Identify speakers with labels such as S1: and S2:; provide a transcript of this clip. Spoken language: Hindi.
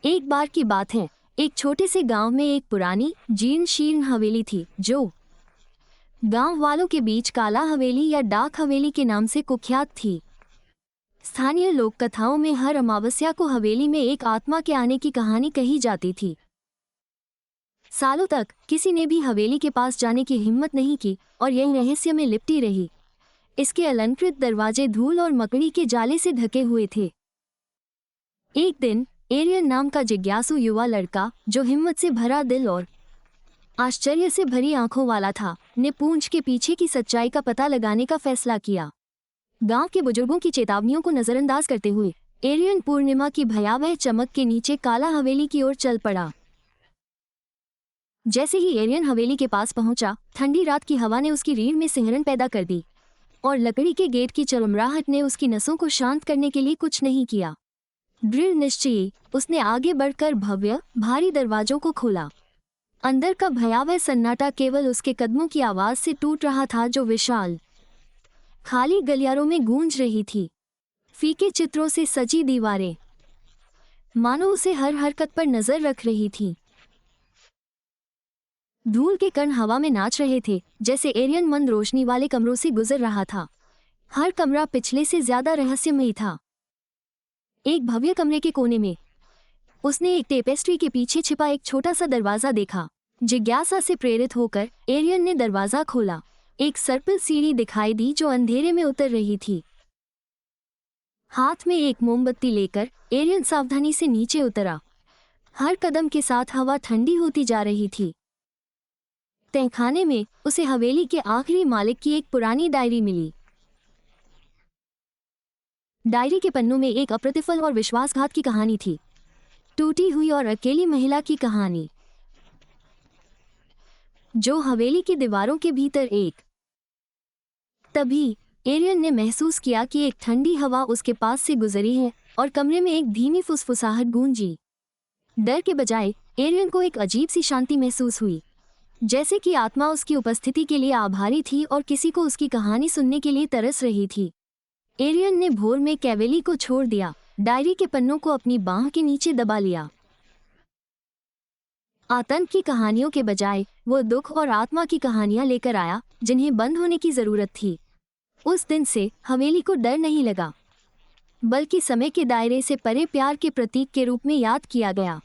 S1: एक बार की बात है, एक छोटे से गांव में एक पुरानी जीर्ण शीर्ण हवेली थी जो गांव वालों के बीच काला हवेली या डाक हवेली के नाम से कुख्यात थी। स्थानीय लोक कथाओं में हर अमावस्या को हवेली में एक आत्मा के आने की कहानी कही जाती थी। सालों तक किसी ने भी हवेली के पास जाने की हिम्मत नहीं की और यह रहस्य में लिपटी रही। इसके अलंकृत दरवाजे धूल और मकड़ी के जाले से ढके हुए थे। एक दिन एरियन नाम का जिज्ञासु युवा लड़का, जो हिम्मत से भरा दिल और आश्चर्य से भरी आंखों वाला था, ने पूंछ के पीछे की सच्चाई का पता लगाने का फैसला किया। गांव के बुजुर्गों की चेतावनियों को नजरअंदाज करते हुए एरियन पूर्णिमा की भयावह चमक के नीचे काला हवेली की ओर चल पड़ा। जैसे ही एरियन हवेली के पास पहुंचा, ठंडी रात की हवा ने उसकी रीढ़ में सिहरन पैदा कर दी और लकड़ी के गेट की चरमराहट ने उसकी नसों को शांत करने के लिए कुछ नहीं किया। दृढ़ निश्चयी उसने आगे बढ़कर भव्य भारी दरवाजों को खोला। अंदर का भयावह सन्नाटा केवल उसके कदमों की आवाज से टूट रहा था, जो विशाल खाली गलियारों में गूंज रही थी। फीके चित्रों से सजी दीवारें मानो उसे हर हरकत पर नजर रख रही थीं। धूल के कण हवा में नाच रहे थे जैसे एरियन मंद रोशनी वाले कमरों से गुजर रहा था। हर कमरा पिछले से ज्यादा रहस्यमयी था। एक भव्य कमरे के कोने में उसने एक टेपेस्ट्री के पीछे छिपा एक छोटा सा दरवाजा देखा। जिज्ञासा से प्रेरित होकर एरियन ने दरवाजा खोला। एक सर्पिल सीढ़ी दिखाई दी जो अंधेरे में उतर रही थी। हाथ में एक मोमबत्ती लेकर एरियन सावधानी से नीचे उतरा। हर कदम के साथ हवा ठंडी होती जा रही थी। तहखाने में उसे हवेली के आखिरी मालिक की एक पुरानी डायरी मिली। डायरी के पन्नों में एक अप्रतिफल और विश्वासघात की कहानी थी। टूटी हुई और अकेली महिला की कहानी, जो हवेली की दीवारों के भीतर एक। तभी एरियन ने महसूस किया कि एक ठंडी हवा उसके पास से गुजरी है और कमरे में एक धीमी फुसफुसाहट गूंजी। डर के बजाय एरियन को एक अजीब सी शांति महसूस हुई, जैसे कि आत्मा उसकी उपस्थिति के लिए आभारी थी और किसी को उसकी कहानी सुनने के लिए तरस रही थी। एरियन ने भोर में कैवेली को छोड़ दिया, डायरी के पन्नों को अपनी बांह के नीचे दबा लिया। आतंक की कहानियों के बजाय वो दुख और आत्मा की कहानियां लेकर आया, जिन्हें बंद होने की जरूरत थी। उस दिन से हवेली को डर नहीं लगा, बल्कि समय के दायरे से परे प्यार के प्रतीक के रूप में याद किया गया।